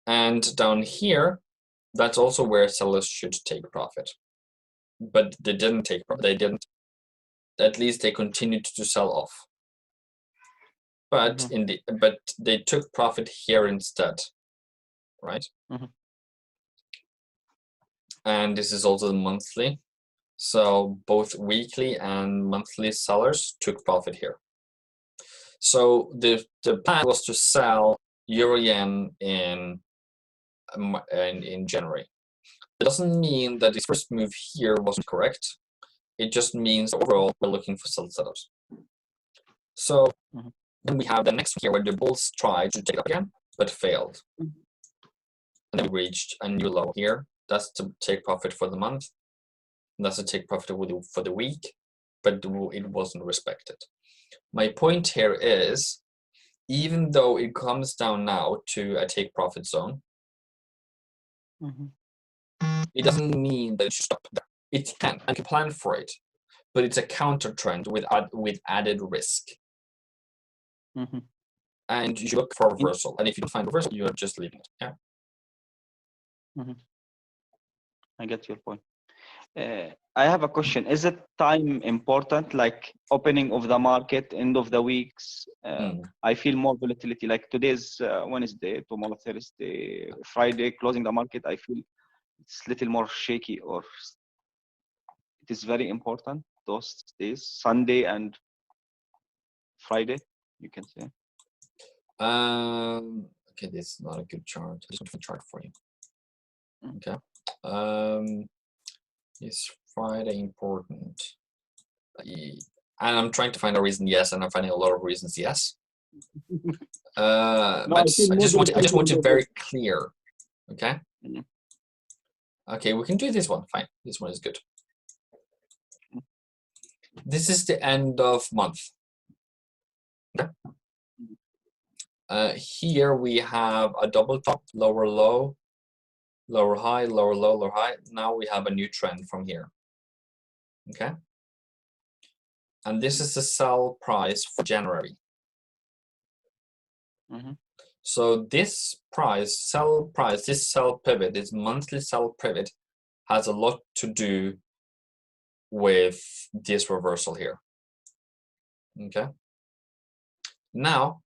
And down here, that's also where sellers should take profit. But they didn't take profit. They didn't. At least they continued to sell off. But but they took profit here instead, right? And this is also the monthly. So both weekly and monthly sellers took profit here. So the plan was to sell euro yen in January. It doesn't mean that this first move here wasn't correct. It just means overall we're looking for sell sellers. So then we have the next one here where the bulls tried to take it up again but failed. And then we reached a new low here. That's to take profit for the month. That's to take profit for the week, but it wasn't respected. My point here is, even though it comes down now to a take profit zone, it doesn't mean that it should stop there. It can, and you can plan for it, but it's a counter trend with added risk. And you should look for a reversal. And if you don't find a reversal, you're just leaving it. Yeah. I get your point. I have a question. Is it time important, like opening of the market, end of the weeks? I feel more volatility. Like today's Wednesday, tomorrow Thursday, Friday, closing the market. I feel it's a little more shaky, or it is very important those days, Sunday and Friday, you can say. Okay, this is not a good chart. I just want a chart for you. Okay. Is Friday important? And I'm trying to find a reason yes, and I'm finding a lot of reasons yes. But I just want it very clear. Okay. Okay, we can do this one. Fine. This one is good. This is the end of month. Okay. Here we have a double top, lower low, lower high, lower low, lower high. Now we have a new trend from here. Okay. And this is the sell price for January. So this price, this sell pivot, this monthly sell pivot has a lot to do with this reversal here. Okay. Now,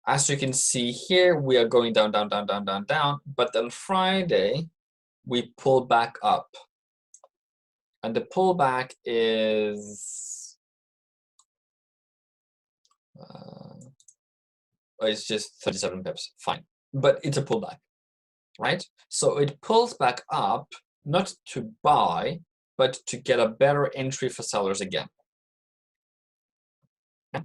as you can see here, we are going down, down, down, down, down, down. But on Friday, we pull back up. And the pullback is, it's just 37 pips, fine. But it's a pullback, right? So it pulls back up, not to buy, but to get a better entry for sellers again. Okay.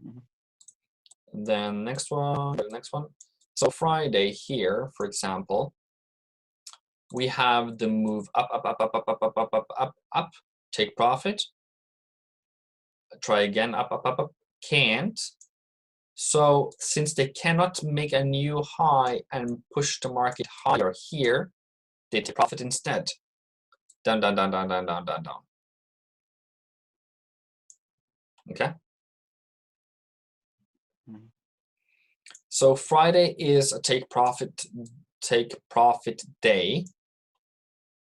And then next one, the next one. So Friday here, for example, we have the move up, up, up, up, up, up, up, up, up, up, up, take profit. Try again, up, up, up, up, can't. So since they cannot make a new high and push the market higher here, they take profit instead. Down, down, down, down, down, down, down, down. Okay. So Friday is a take profit day.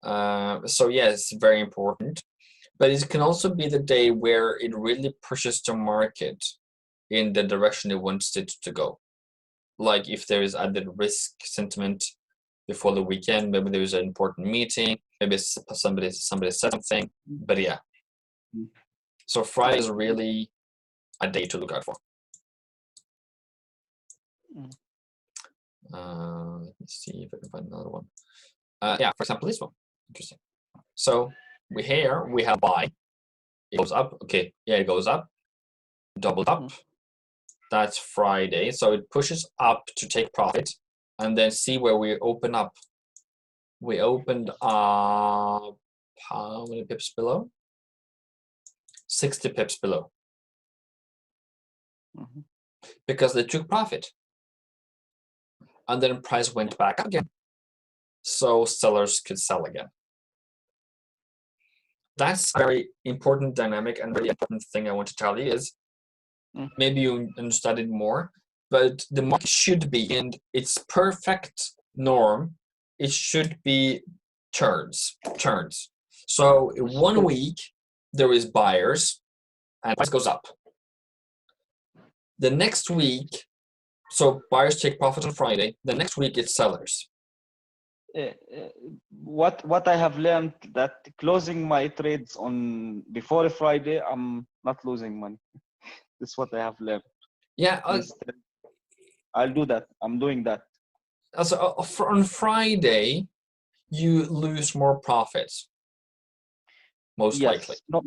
So yes, very important. But it can also be the day where it really pushes the market in the direction it wants it to go. Like if there is added risk sentiment before the weekend, maybe there is an important meeting, maybe somebody said something, but yeah. So Friday is really a day to look out for. Let me see if I can find another one. Yeah, for example, this one. Interesting. So we have buy. It goes up. Okay, yeah, it goes up. doubled up. That's Friday. So it pushes up to take profit and then see where we open up. We opened up, how many pips below? 60 pips below. Because they took profit. And then price went back up again. So sellers could sell again. That's a very important dynamic and very important thing I want to tell you is maybe you understand it more, but the market should be in its perfect norm. It should be turns. So in 1 week, there is buyers and price goes up. The next week, so buyers take profit on Friday. The next week, it's sellers. What I have learned that closing my trades on before Friday, I'm not losing money. That's what I have learned. Yeah, I'll do that. I'm doing that. So on Friday, you lose more profits, most likely. No,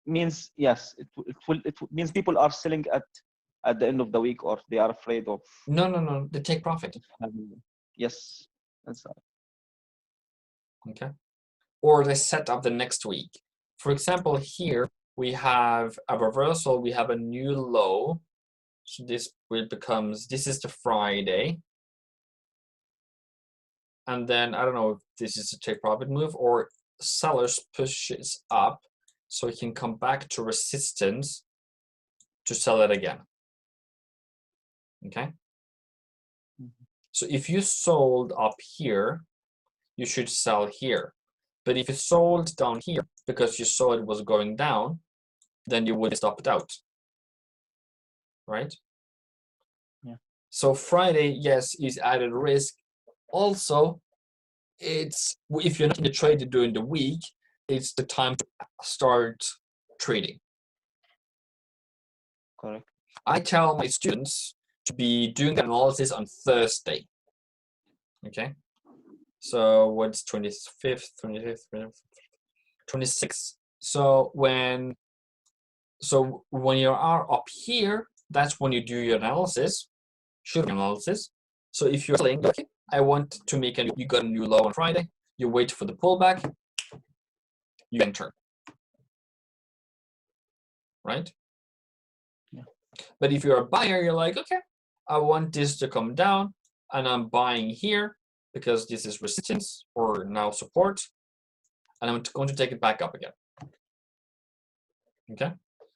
means yes. It means people are selling at the end of the week, or they are afraid of. No. They take profit. Yes, that's right. Okay. Or they set up the next week. For example, here we have a reversal. We have a new low. So this is the Friday. And then I don't know if this is a take profit move or sellers pushes up so it can come back to resistance to sell it again. Okay. So if you sold up here, you should sell here. But if you sold down here because you saw it was going down, then you would stop it out. Right? Yeah. So Friday, yes, is added risk. Also, it's if you're not in the trade during the week, it's the time to start trading. Correct. I tell my students to be doing the analysis on Thursday. Okay. So what's 25th, 26th? So when you are up here, that's when you do your analysis, So if you're selling, okay, I want to make you got a new low on Friday, you wait for the pullback, you enter. Right? Yeah. But if you're a buyer, you're like, okay, I want this to come down and I'm buying here because this is resistance or now support, and I'm going to take it back up again. Okay,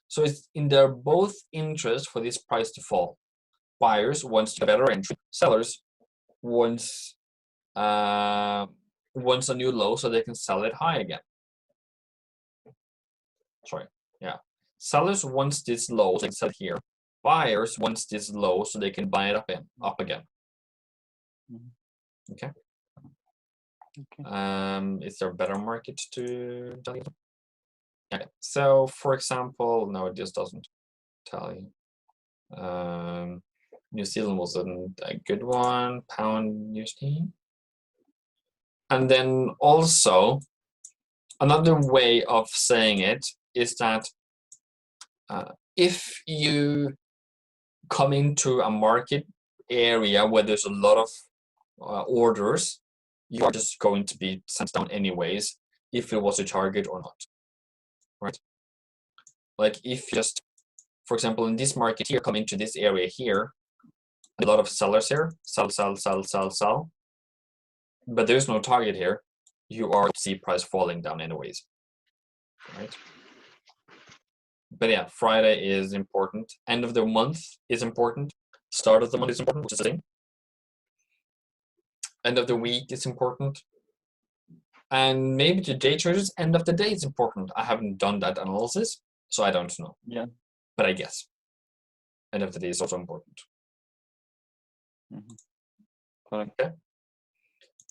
so it's in their both interest for this price to fall. Buyers wants to better entry, sellers wants a new low so they can sell it high again. Sorry, yeah. Sellers wants this low so they can sell it here. Buyers wants this low so they can buy it up again. Okay. Is there a better market to tell you? Okay, so for example, no, it just doesn't tell you. New Zealand was a good one, pound USD. And then also, another way of saying it is that if you come into a market area where there's a lot of orders, you are just going to be sent down anyways, if it was a target or not, right? Like if just, for example, in this market here, come into this area here, a lot of sellers here, sell, but there's no target here, you are to see price falling down anyways, right? But yeah, Friday is important. End of the month is important. Start of the month is important, which is the same. End of the week is important. And maybe the day traders, end of the day is important. I haven't done that analysis, so I don't know. Yeah. But I guess end of the day is also important. Correct. Okay.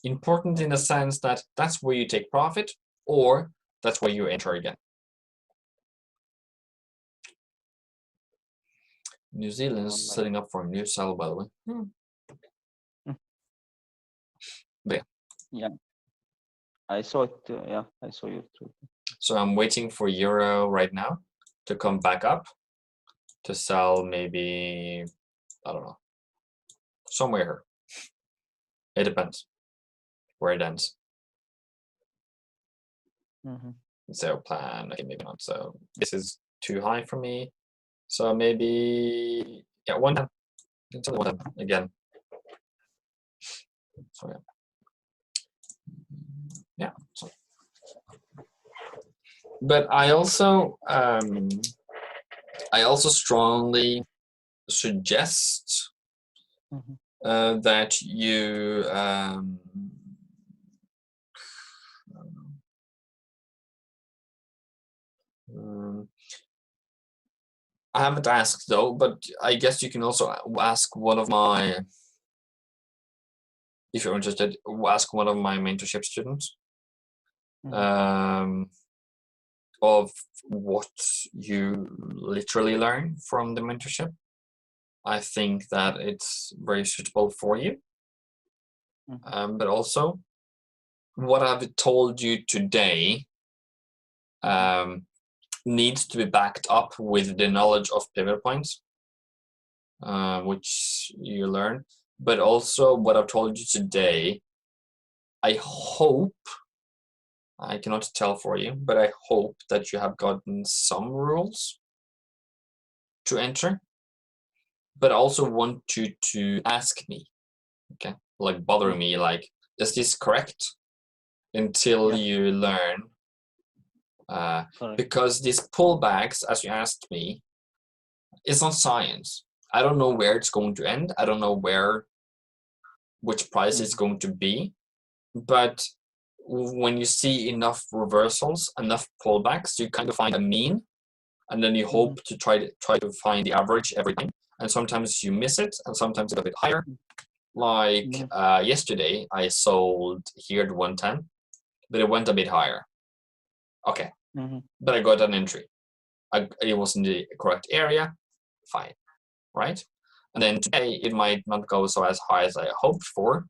Important in the sense that that's where you take profit or that's where you enter again. New Zealand is setting up for a new sell, by the way. But yeah. I saw it. Yeah, I saw you too. So I'm waiting for Euro right now to come back up. to sell maybe, I don't know, somewhere here. It depends where it ends. So plan, okay, maybe not. So this is too high for me. So maybe, yeah, 110. It's only 110 again. So yeah. Yeah. So. But I also strongly suggest that you I haven't asked though, but I guess you can also ask one of my, if you're interested, ask one of my mentorship students of what you literally learn from the mentorship. I think that it's very suitable for you. But also, what I've told you today needs to be backed up with the knowledge of pivot points, which you learn. But also, what I've told you today, I hope, I cannot tell for you, but I hope that you have gotten some rules to enter. But I also want you to ask me, okay, like bothering me, like, is this correct? Until you learn. Because these pullbacks, as you asked me, it's not science. I don't know where it's going to end. I don't know which price it's going to be. But when you see enough reversals, enough pullbacks, you kind of find a mean, and then you hope to try to find the average every time. And sometimes you miss it, and sometimes it's a bit higher. Like yesterday, I sold here at 110, but it went a bit higher. Okay, but I got an entry. It was in the correct area, fine, right? And then today it might not go so as high as I hoped for,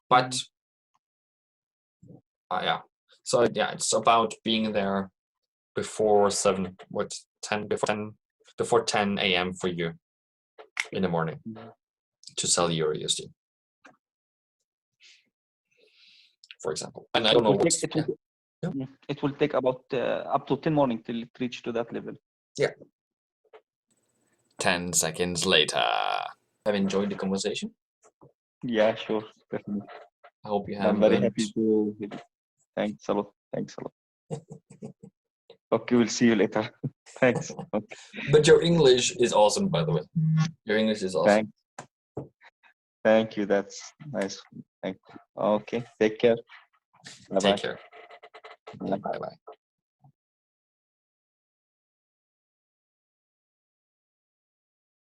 but yeah. So yeah, it's about being there before 10 a.m. for you in the morning to sell your USD, for example. And I don't know it will take about up to 10 morning till it reach to that level. Yeah. 10 seconds later. Have enjoyed the conversation? Yeah, sure, definitely. I hope you have. I'm very happy to. Thanks a lot. Thanks a lot. Okay, we'll see you later. Thanks. Okay. But your English is awesome, by the way. Your English is awesome. Thank you. That's nice. Thank you. Okay. Take care. Bye-bye. Take care. Bye-bye.